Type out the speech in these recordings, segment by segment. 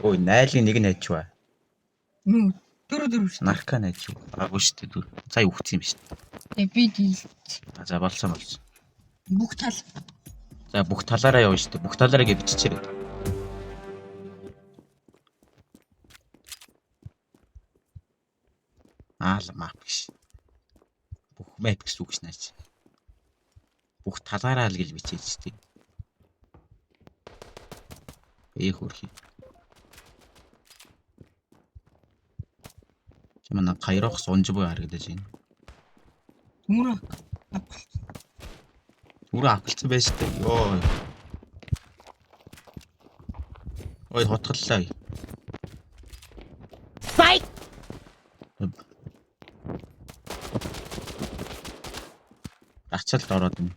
Ой, найлын нэг нь хайчваа. Дөрөв шүү. Нарка найж юу? Агуу шүү дээ. Сая үхсэн юм шүү дээ. Би дийлт. За болсон. Бүх тал. За бүх талаараа явна шүү дээ. Бүх талаараа гэж биччихээ. Мап биш. Бүх map гэсэн үг шнаач. Бүх талаараа л гэж бичээж штий. Хөрхи. Чимээ кайрох сунж буй харагдаж байна. Нүрэ авчихсан байж тээ. Йоо. Ой хотголлаа. Fight. Ачаалд ороод байна.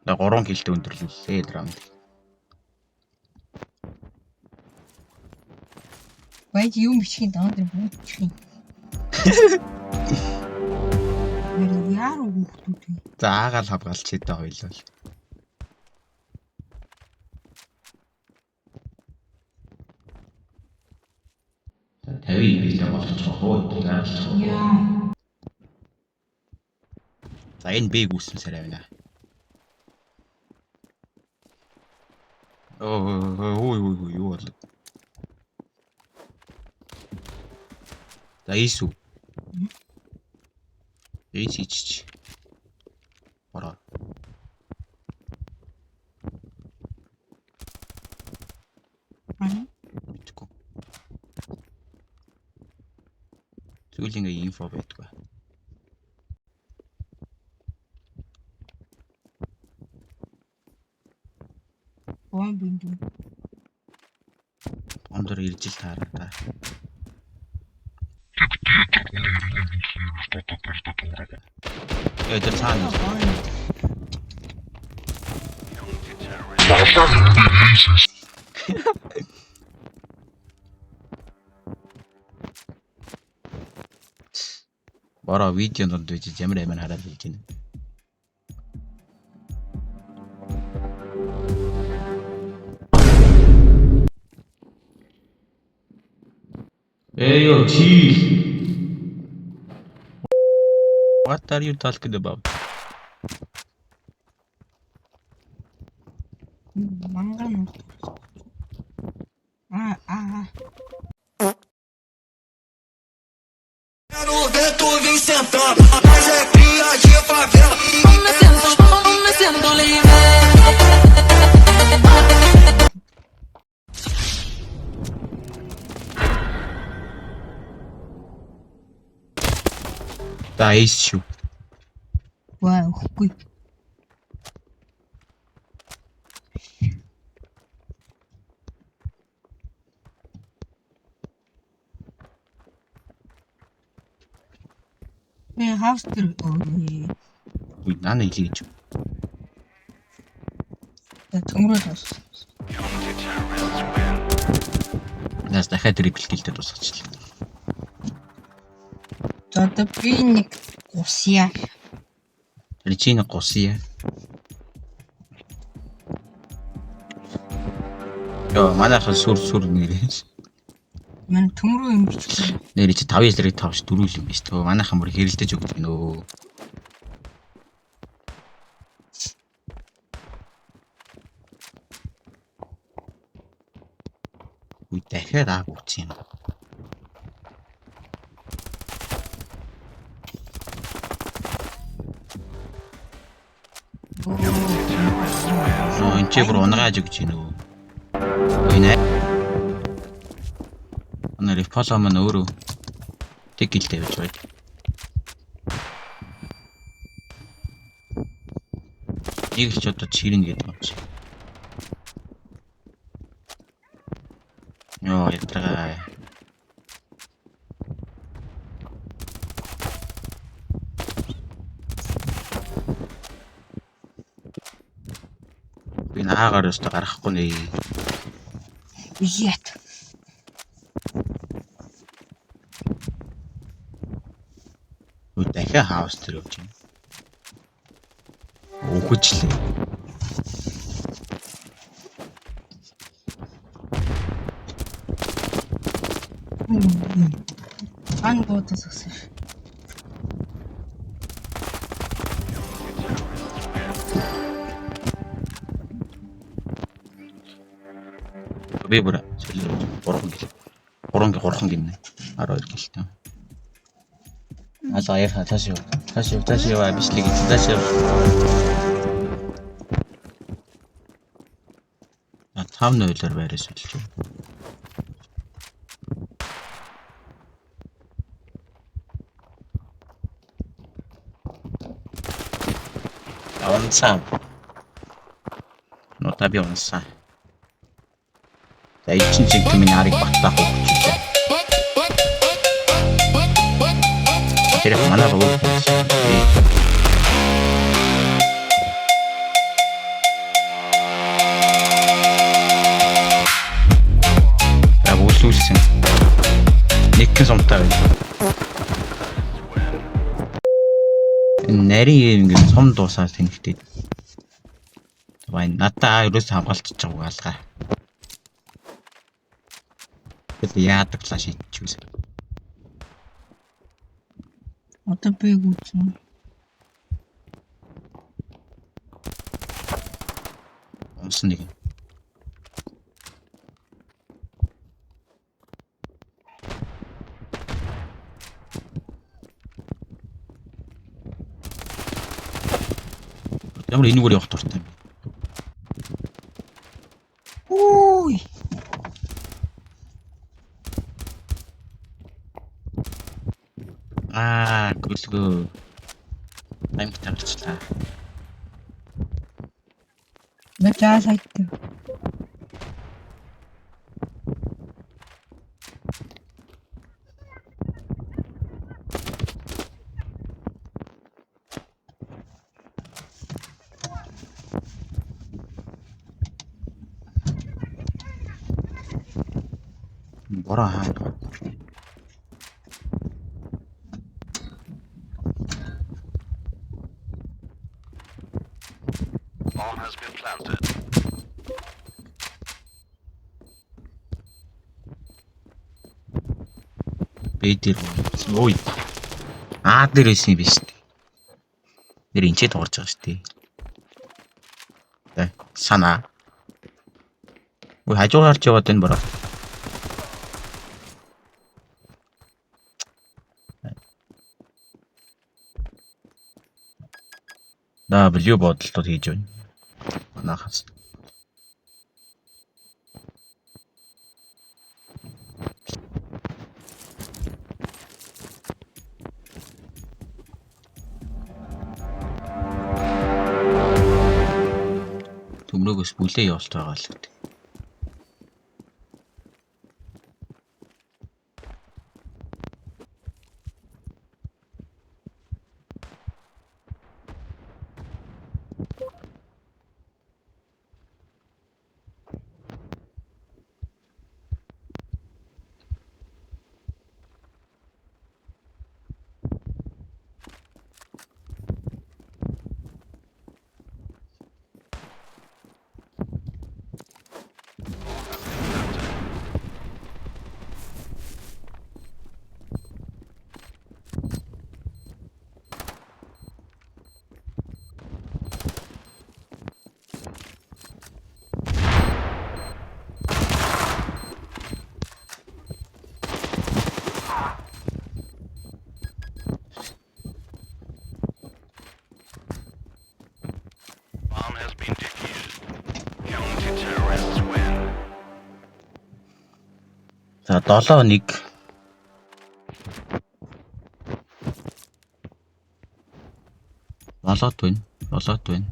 На 3 килтэй өндөрлөлээ раунд. Баяж юм бичих даад буучих юм. Яар хүүхдүүд. Заагаал хавгаалч хэдэ хоёлоо. Тавийн билээ болчих хоо яачих. Яа. За энэ бийг үүсэн сарай байна. Ой юу болов. За ийсүү. Эйсич. Ороо. Мэдгүй. Зүйлийн инфо байдгүй. Бинду. Ондор ирж ил таараа та. Эдэр цаана. Бара видео донд байж ямар амин хараад хэлж байна. Hey yo, chill. What are you talking about? Mangano. Vento vem sentando, mas é cria de favela. Vamos nascendo livre. За ийш шүү. Вау, гүй. Მე хавстер Үй нана илээ гэж. төмрөө тас. Нас дахиад трипл килтэй дуусгачлаа. За одоо би нэг усья. Ричийн гусья. Яа, манайх сүр нэрэж. Мэн төмрөө юм бичлээ. Нэр чи 5-5 4 юм биш төө. Манайхан бүр хэрэлдэж өгдөг нөө. Үй дахиад ааг үтсэн юм. Энд чи бүр унгааж өгч гинөө. Ой нэ. Онор фоло маань өөрөө тэг гэлтэй байж байна. Нэг ч одоо чирнэ гэдэг юм чи. Йоо ятраа. Би наагаар өстө гарахгүй нэ. Яат. Үй дахиад хаус тэр явж байна. Үхэлээ. Ан бодос өгсөн. Би бүр 3 гинэ. 12 гэлтэй. За яа тааш юу бичлэг тааш юу. 5-0-оор байраа шилж байна. Онцаа. Нота би онцаа. За ичин чиг миний арыг батлах уу. Тэр манай руу. Үлсэн. Нэгэн сумтай байна. Нарийн ингэ сум дуусаад тэнхтэй. Байна. Надаа ерөөс хамгаалчих жаагүй алгаа. Бид яадаг лаа шийдчихвээ. Одоо би гүцэн. Онсон нэг. Ямар энэгээр явах дуртай юм. Үй. Гүлгөө. Аймаг тавьчлаа. Начаа сайтай. Бороо хаа. Bomb has been planted. Бэдэр. Ой. Дээр байсан юм биш үү? Нэр инчээд орж байгаа шүү дээ. Санаа. Ой хажуугаар гарч яваад энэ бороо. W бодолтууд хийж байна. Манайхаас. Төмрөөгөөс бүлээ явуулж байгаа л гэдэг. Bomb has been defused. Counter-terrorists win. За 7-1 болоод байна.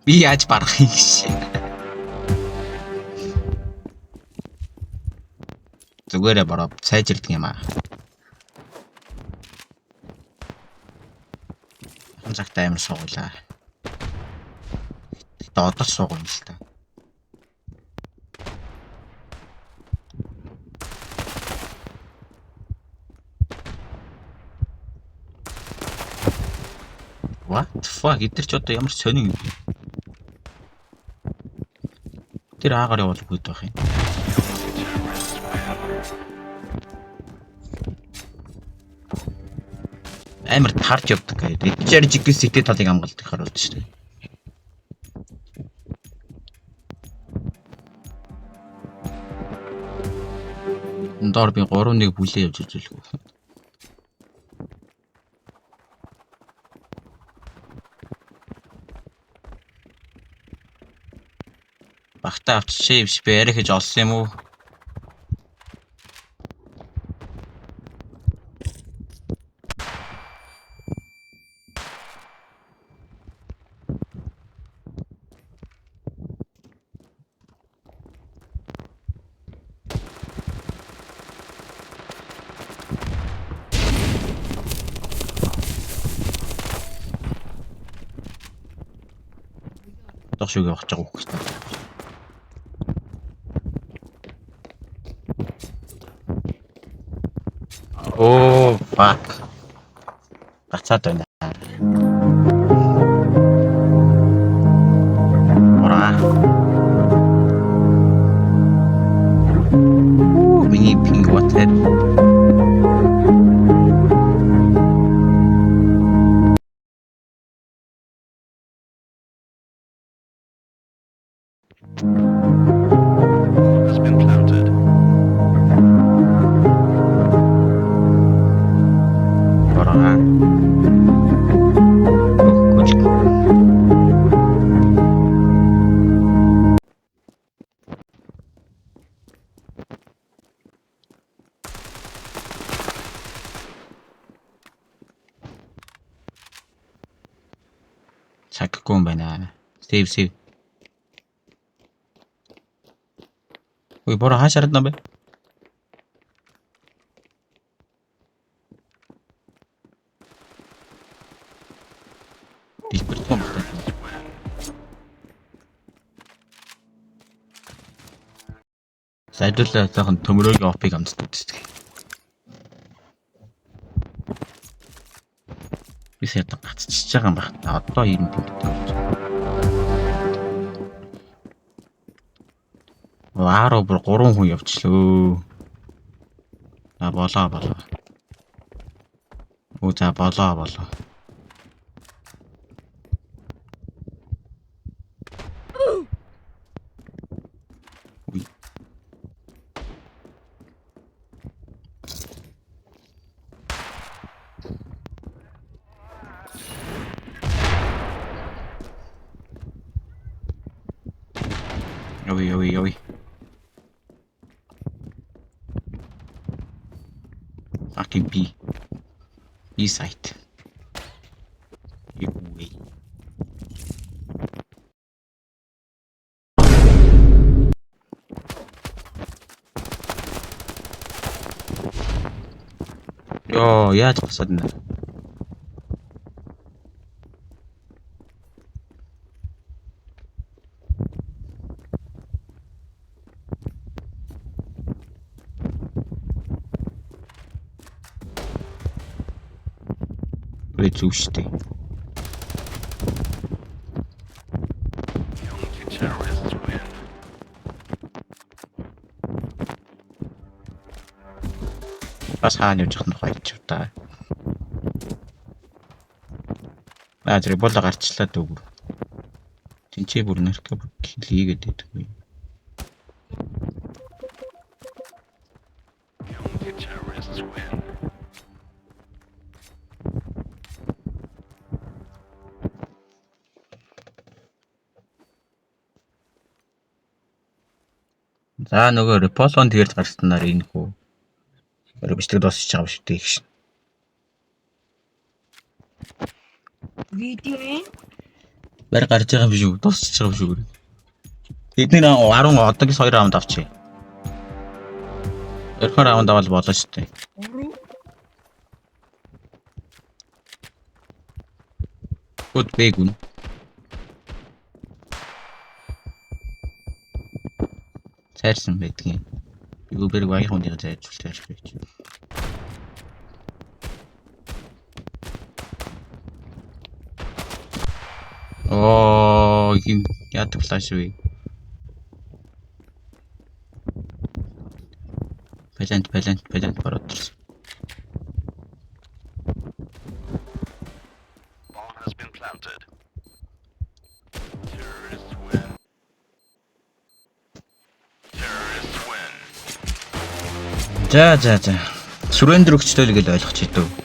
Би яаж барах юм шиг. Зүгээрээ бороо сайжирдаг юм аа. Цагтаа амар сууглаа. Одоо суугна л та. What the fuck? Эдгээр ч одоо ямар сонин юм бэ? Тэр аагаар явуулах гээд байх юм. Амар тарж явдаг гэдэг. HRG-с сэтэ талыг хамгаалдаг харуулж шүү дээ. Эндор би 3-1 бүлээ явж үзүүлэх үү. Багтаа авчиж биш би яриа хийж олсон юм уу? Дох шүүгээ авах гэж байгаа юм. Oh fuck. Гацаад байна. Ора. Миний пинг ватер. Has been planted. Ора. Цаггүй юм байна. Save. Ой, бороо хаашаа хараад байна бэ? Дисперсом. Сайдуулаа сайхан төмрөөгийн опыг амсдаг үстэй. Би сайдан гацчихж байгаа юм байна. Одоо 90 пункттай болж байна. Вааро бүр 3 хүн явчлаа. Болоо. Оо за болоо. Уй. Ой. Fucking B site. Ой. Ёо, яаж босоод нэ? Зүг штэ. Terrorists win. Бас хаана явж байгаа нь хайч та. Тэр бол гарчлаа дүүг. Тинчээ бүр нарко хийгээд байдгүй. Terrorists win. За нөгөө Repolon тэгээд гарснаар энэ хүү. Бичлэг дуусчих байгаа биш үү гэж. Видео Бэр гарч байгаа юм биш үү? Дуусчих байгаа юм шүү. Эдний 10 одоогийн 2 раунд авчи. 2 раунд авал болоо шүү дээ. Гүд бэгүн. Цаарсан байдгийн. Юу бэрэг баяр хүнийг зайжуулж яах вэ? Оо, ийм яадаг флаш вэ? Палент бараад ирсэн. Bomb has been planted. Terrorists win. Terrorists win. За. Сүрэндэр өгчтэй л гэж ойлгоч идэв.